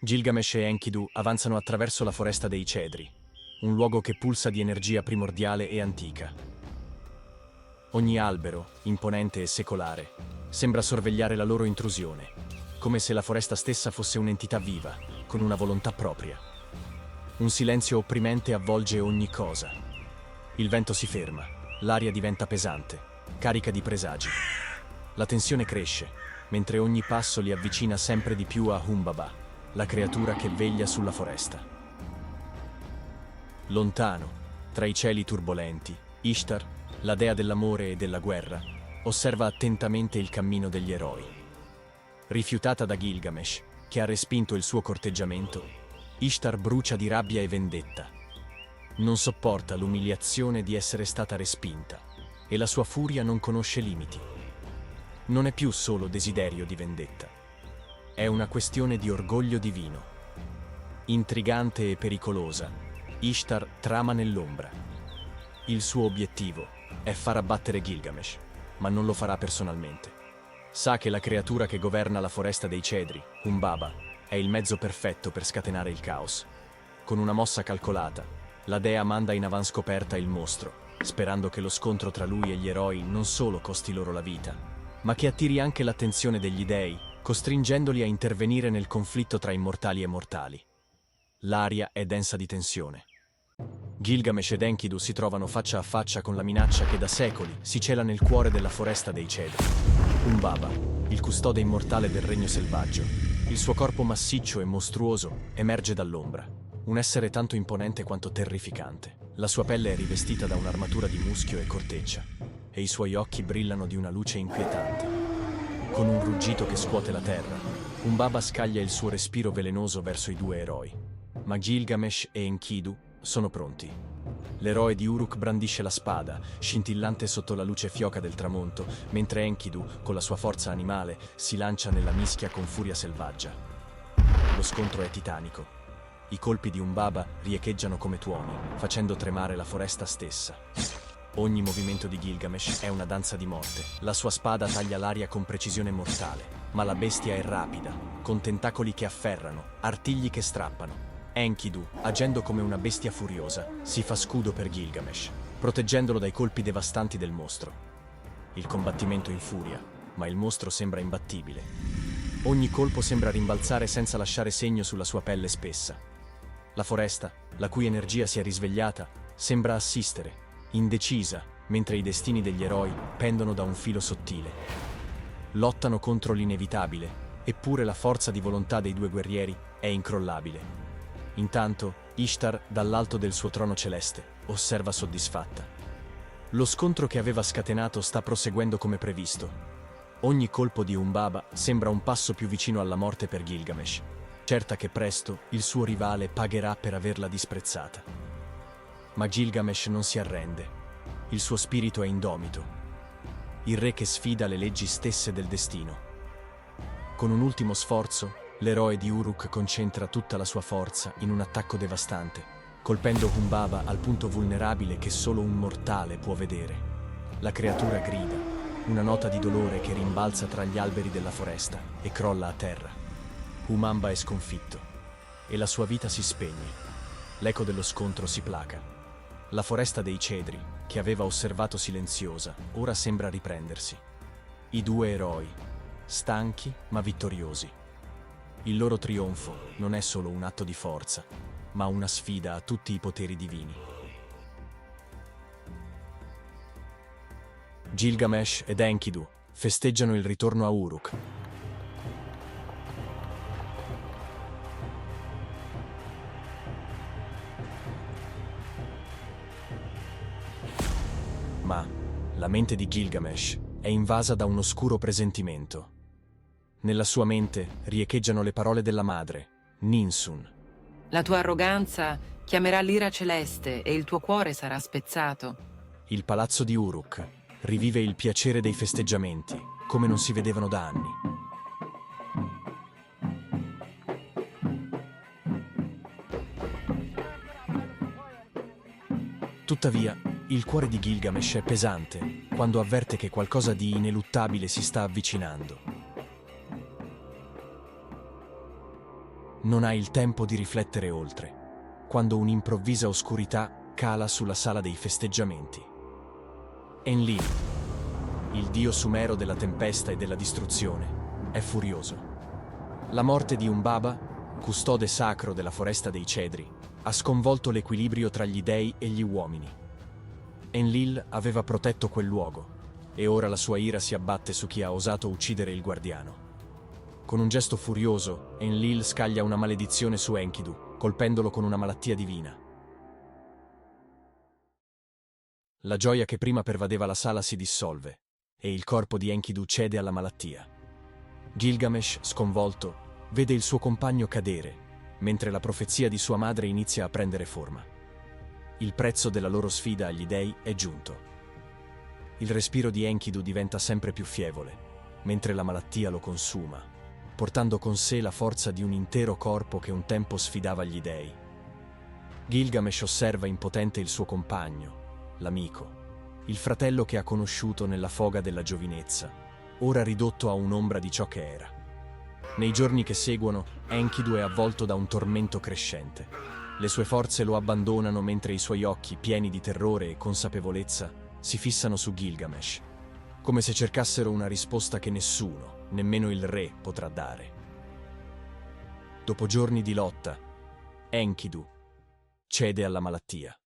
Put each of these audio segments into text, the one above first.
Gilgamesh e Enkidu avanzano attraverso la foresta dei cedri, un luogo che pulsa di energia primordiale e antica. Ogni albero, imponente e secolare, sembra sorvegliare la loro intrusione, come se la foresta stessa fosse un'entità viva, con una volontà propria. Un silenzio opprimente avvolge ogni cosa. Il vento si ferma, l'aria diventa pesante, carica di presagi. La tensione cresce, mentre ogni passo li avvicina sempre di più a Humbaba, la creatura che veglia sulla foresta. Lontano, tra i cieli turbolenti, Ishtar, la dea dell'amore e della guerra, osserva attentamente il cammino degli eroi. Rifiutata da Gilgamesh, che ha respinto il suo corteggiamento, Ishtar brucia di rabbia e vendetta. Non sopporta l'umiliazione di essere stata respinta, e la sua furia non conosce limiti. Non è più solo desiderio di vendetta. È una questione di orgoglio divino. Intrigante e pericolosa, Ishtar trama nell'ombra. Il suo obiettivo è far abbattere Gilgamesh, ma non lo farà personalmente. Sa che la creatura che governa la foresta dei cedri, Humbaba, è il mezzo perfetto per scatenare il caos. Con una mossa calcolata, la dea manda in avanscoperta il mostro, sperando che lo scontro tra lui e gli eroi non solo costi loro la vita, ma che attiri anche l'attenzione degli dei, costringendoli a intervenire nel conflitto tra immortali e mortali. L'aria è densa di tensione. Gilgamesh ed Enkidu si trovano faccia a faccia con la minaccia che da secoli si cela nel cuore della foresta dei cedri. Humbaba, il custode immortale del regno selvaggio. Il suo corpo massiccio e mostruoso emerge dall'ombra. Un essere tanto imponente quanto terrificante. La sua pelle è rivestita da un'armatura di muschio e corteccia, e i suoi occhi brillano di una luce inquietante. Con un ruggito che scuote la terra, Humbaba scaglia il suo respiro velenoso verso i due eroi. Ma Gilgamesh e Enkidu sono pronti. L'eroe di Uruk brandisce la spada, scintillante sotto la luce fioca del tramonto, mentre Enkidu, con la sua forza animale, si lancia nella mischia con furia selvaggia. Lo scontro è titanico. I colpi di Humbaba riecheggiano come tuoni, facendo tremare la foresta stessa. Ogni movimento di Gilgamesh è una danza di morte. La sua spada taglia l'aria con precisione mortale, ma la bestia è rapida, con tentacoli che afferrano, artigli che strappano. Enkidu, agendo come una bestia furiosa, si fa scudo per Gilgamesh, proteggendolo dai colpi devastanti del mostro. Il combattimento infuria, ma il mostro sembra imbattibile. Ogni colpo sembra rimbalzare senza lasciare segno sulla sua pelle spessa. La foresta, la cui energia si è risvegliata, sembra assistere, indecisa, mentre i destini degli eroi pendono da un filo sottile. Lottano contro l'inevitabile, eppure la forza di volontà dei due guerrieri è incrollabile. Intanto, Ishtar, dall'alto del suo trono celeste, osserva soddisfatta. Lo scontro che aveva scatenato sta proseguendo come previsto. Ogni colpo di Humbaba sembra un passo più vicino alla morte per Gilgamesh, certa che presto il suo rivale pagherà per averla disprezzata. Ma Gilgamesh non si arrende. Il suo spirito è indomito. Il re che sfida le leggi stesse del destino. Con un ultimo sforzo, l'eroe di Uruk concentra tutta la sua forza in un attacco devastante, colpendo Humbaba al punto vulnerabile che solo un mortale può vedere. La creatura grida, una nota di dolore che rimbalza tra gli alberi della foresta e crolla a terra. Humbaba è sconfitto e la sua vita si spegne. L'eco dello scontro si placa. La foresta dei cedri, che aveva osservato silenziosa, ora sembra riprendersi. I due eroi, stanchi ma vittoriosi. Il loro trionfo non è solo un atto di forza, ma una sfida a tutti i poteri divini. Gilgamesh ed Enkidu festeggiano il ritorno a Uruk. Ma la mente di Gilgamesh è invasa da un oscuro presentimento. Nella sua mente riecheggiano le parole della madre, Ninsun. La tua arroganza chiamerà l'ira celeste e il tuo cuore sarà spezzato. Il palazzo di Uruk rivive il piacere dei festeggiamenti, come non si vedevano da anni. Tuttavia, il cuore di Gilgamesh è pesante quando avverte che qualcosa di ineluttabile si sta avvicinando. non ha il tempo di riflettere oltre, quando un'improvvisa oscurità cala sulla sala dei festeggiamenti. Enlil, il dio sumero della tempesta e della distruzione, è furioso. La morte di Umbaba, custode sacro della foresta dei cedri, ha sconvolto l'equilibrio tra gli dei e gli uomini. Enlil aveva protetto quel luogo, e ora la sua ira si abbatte su chi ha osato uccidere il guardiano. Con un gesto furioso, Enlil scaglia una maledizione su Enkidu, colpendolo con una malattia divina. La gioia che prima pervadeva la sala si dissolve, e il corpo di Enkidu cede alla malattia. Gilgamesh, sconvolto, vede il suo compagno cadere, mentre la profezia di sua madre inizia a prendere forma. Il prezzo della loro sfida agli dei è giunto. Il respiro di Enkidu diventa sempre più fievole, mentre la malattia lo consuma, portando con sé la forza di un intero corpo che un tempo sfidava gli dei. Gilgamesh osserva impotente il suo compagno, l'amico, il fratello che ha conosciuto nella foga della giovinezza, ora ridotto a un'ombra di ciò che era. Nei giorni che seguono, Enkidu è avvolto da un tormento crescente. Le sue forze lo abbandonano mentre i suoi occhi, pieni di terrore e consapevolezza, si fissano su Gilgamesh, come se cercassero una risposta che nessuno, nemmeno il re, potrà dare. Dopo giorni di lotta, Enkidu cede alla malattia.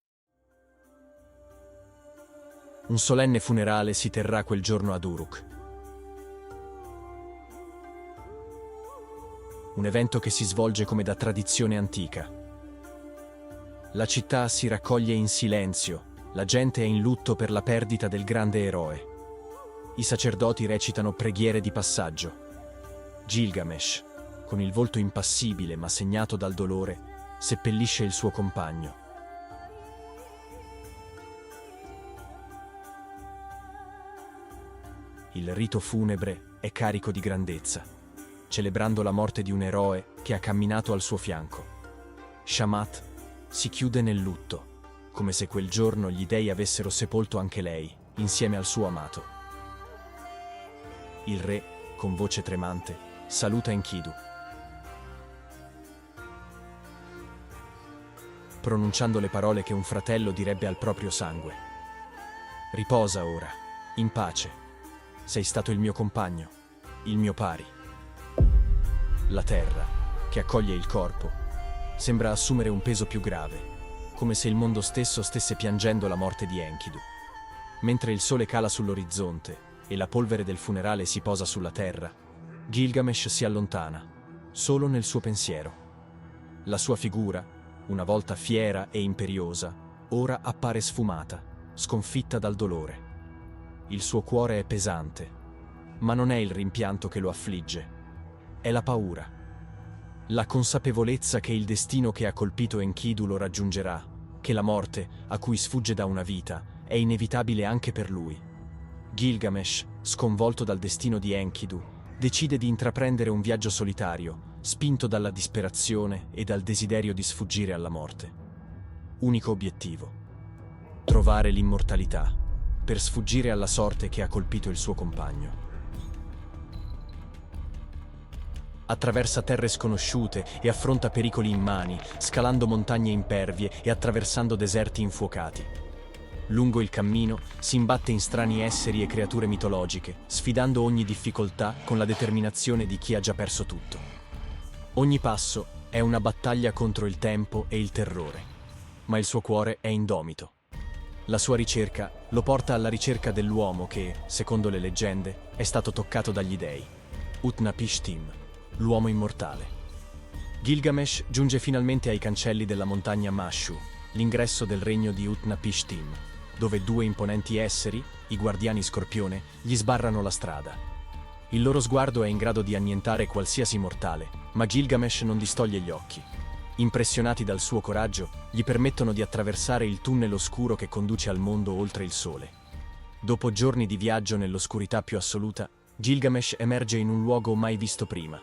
Un solenne funerale si terrà quel giorno ad Uruk. Un evento che si svolge come da tradizione antica. La città si raccoglie in silenzio, la gente è in lutto per la perdita del grande eroe. I sacerdoti recitano preghiere di passaggio. Gilgamesh, con il volto impassibile ma segnato dal dolore, seppellisce il suo compagno. Il rito funebre è carico di grandezza, celebrando la morte di un eroe che ha camminato al suo fianco. Shamat si chiude nel lutto, come se quel giorno gli dei avessero sepolto anche lei, insieme al suo amato. Il re, con voce tremante, saluta Enkidu, pronunciando le parole che un fratello direbbe al proprio sangue. Riposa ora, in pace. Sei stato il mio compagno, il mio pari. La terra, che accoglie il corpo, sembra assumere un peso più grave, come se il mondo stesso stesse piangendo la morte di Enkidu. Mentre il sole cala sull'orizzonte e la polvere del funerale si posa sulla terra, Gilgamesh si allontana, solo nel suo pensiero. La sua figura, una volta fiera e imperiosa, ora appare sfumata, sconfitta dal dolore. Il suo cuore è pesante, ma non è il rimpianto che lo affligge, è la paura. La consapevolezza che il destino che ha colpito Enkidu lo raggiungerà, che la morte, a cui sfugge da una vita, è inevitabile anche per lui. Gilgamesh, sconvolto dal destino di Enkidu, decide di intraprendere un viaggio solitario, spinto dalla disperazione e dal desiderio di sfuggire alla morte. Unico obiettivo: trovare l'immortalità, per sfuggire alla sorte che ha colpito il suo compagno. Attraversa terre sconosciute e affronta pericoli immani, scalando montagne impervie e attraversando deserti infuocati. Lungo il cammino si imbatte in strani esseri e creature mitologiche, sfidando ogni difficoltà con la determinazione di chi ha già perso tutto. Ogni passo è una battaglia contro il tempo e il terrore, ma il suo cuore è indomito. La sua ricerca lo porta alla ricerca dell'uomo che, secondo le leggende, è stato toccato dagli dei. Utnapishtim, l'uomo immortale. Gilgamesh giunge finalmente ai cancelli della montagna Mashu, l'ingresso del regno di Utnapishtim, dove due imponenti esseri, i guardiani Scorpione, gli sbarrano la strada. Il loro sguardo è in grado di annientare qualsiasi mortale, ma Gilgamesh non distoglie gli occhi. Impressionati dal suo coraggio, gli permettono di attraversare il tunnel oscuro che conduce al mondo oltre il sole. Dopo giorni di viaggio nell'oscurità più assoluta, Gilgamesh emerge in un luogo mai visto prima.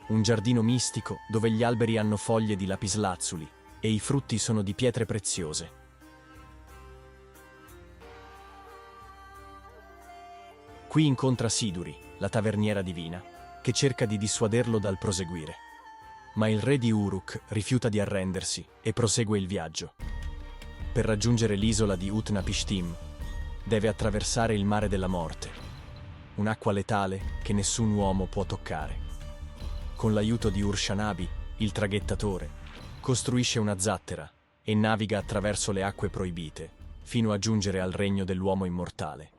Un giardino mistico dove gli alberi hanno foglie di lapislazzuli e i frutti sono di pietre preziose. Qui incontra Siduri, la taverniera divina, che cerca di dissuaderlo dal proseguire. Ma il re di Uruk rifiuta di arrendersi e prosegue il viaggio. Per raggiungere l'isola di Utnapishtim, deve attraversare il mare della morte, un'acqua letale che nessun uomo può toccare. Con l'aiuto di Urshanabi, il traghettatore, costruisce una zattera e naviga attraverso le acque proibite, fino a giungere al regno dell'uomo immortale.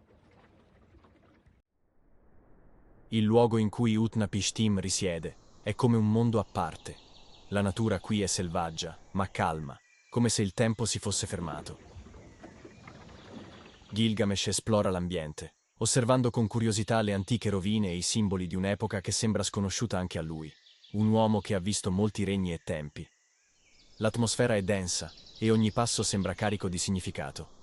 Il luogo in cui Utnapishtim risiede è come un mondo a parte. La natura qui è selvaggia, ma calma, come se il tempo si fosse fermato. Gilgamesh esplora l'ambiente, osservando con curiosità le antiche rovine e i simboli di un'epoca che sembra sconosciuta anche a lui, un uomo che ha visto molti regni e tempi. L'atmosfera è densa e ogni passo sembra carico di significato.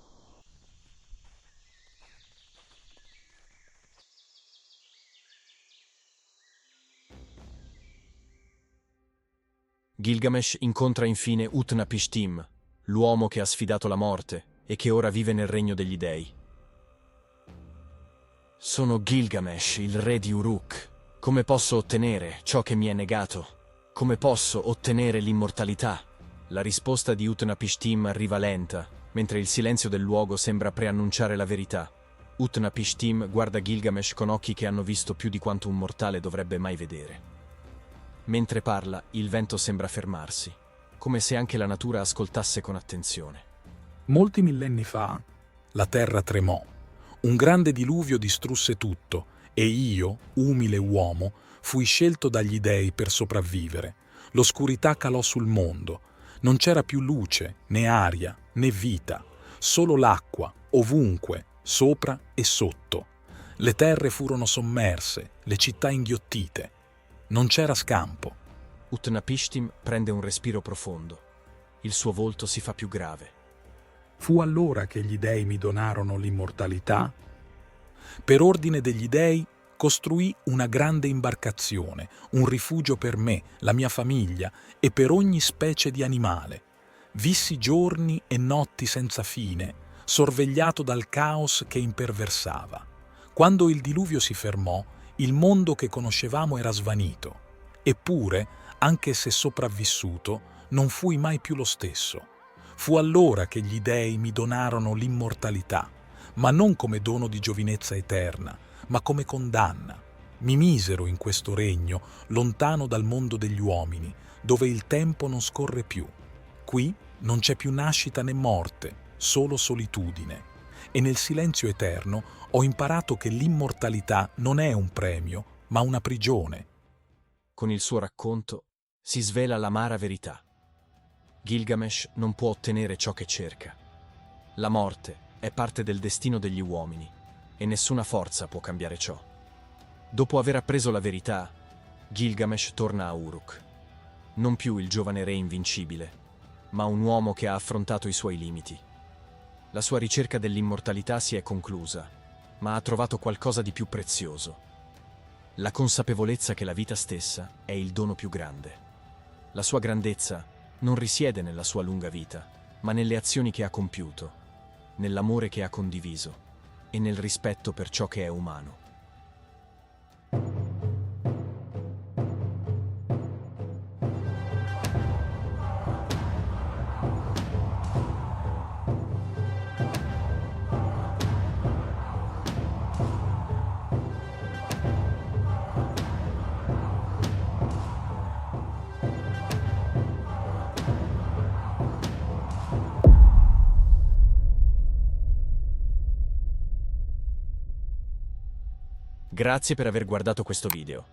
Gilgamesh incontra infine Utnapishtim, l'uomo che ha sfidato la morte e che ora vive nel regno degli dei. Sono Gilgamesh, il re di Uruk. Come posso ottenere ciò che mi è negato? Come posso ottenere l'immortalità? La risposta di Utnapishtim arriva lenta, mentre il silenzio del luogo sembra preannunciare la verità. Utnapishtim guarda Gilgamesh con occhi che hanno visto più di quanto un mortale dovrebbe mai vedere. Mentre parla, il vento sembra fermarsi, come se anche la natura ascoltasse con attenzione. Molti millenni fa, la terra tremò. Un grande diluvio distrusse tutto e io, umile uomo, fui scelto dagli dei per sopravvivere. L'oscurità calò sul mondo. Non c'era più luce, né aria, né vita. Solo l'acqua, ovunque, sopra e sotto. Le terre furono sommerse, le città inghiottite. Non c'era scampo. Utnapishtim prende un respiro profondo. Il suo volto si fa più grave. Fu allora che gli dei mi donarono l'immortalità? Per ordine degli dei costruì una grande imbarcazione, un rifugio per me, la mia famiglia e per ogni specie di animale. Vissi giorni e notti senza fine, sorvegliato dal caos che imperversava. Quando il diluvio si fermò, il mondo che conoscevamo era svanito. Eppure, anche se sopravvissuto, non fui mai più lo stesso. Fu allora che gli dei mi donarono l'immortalità, ma non come dono di giovinezza eterna, ma come condanna. Mi misero in questo regno, lontano dal mondo degli uomini, dove il tempo non scorre più. Qui non c'è più nascita né morte, solo solitudine. E nel silenzio eterno ho imparato che l'immortalità non è un premio, ma una prigione. Con il suo racconto si svela l'amara verità. Gilgamesh non può ottenere ciò che cerca. La morte è parte del destino degli uomini e nessuna forza può cambiare ciò. Dopo aver appreso la verità, Gilgamesh torna a Uruk. Non più il giovane re invincibile, ma un uomo che ha affrontato i suoi limiti. La sua ricerca dell'immortalità si è conclusa, ma ha trovato qualcosa di più prezioso. La consapevolezza che la vita stessa è il dono più grande. La sua grandezza non risiede nella sua lunga vita, ma nelle azioni che ha compiuto, nell'amore che ha condiviso e nel rispetto per ciò che è umano. Grazie per aver guardato questo video.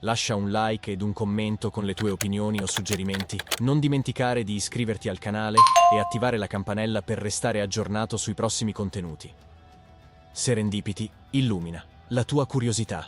Lascia un like ed un commento con le tue opinioni o suggerimenti. Non dimenticare di iscriverti al canale e attivare la campanella per restare aggiornato sui prossimi contenuti. Serendipity illumina la tua curiosità.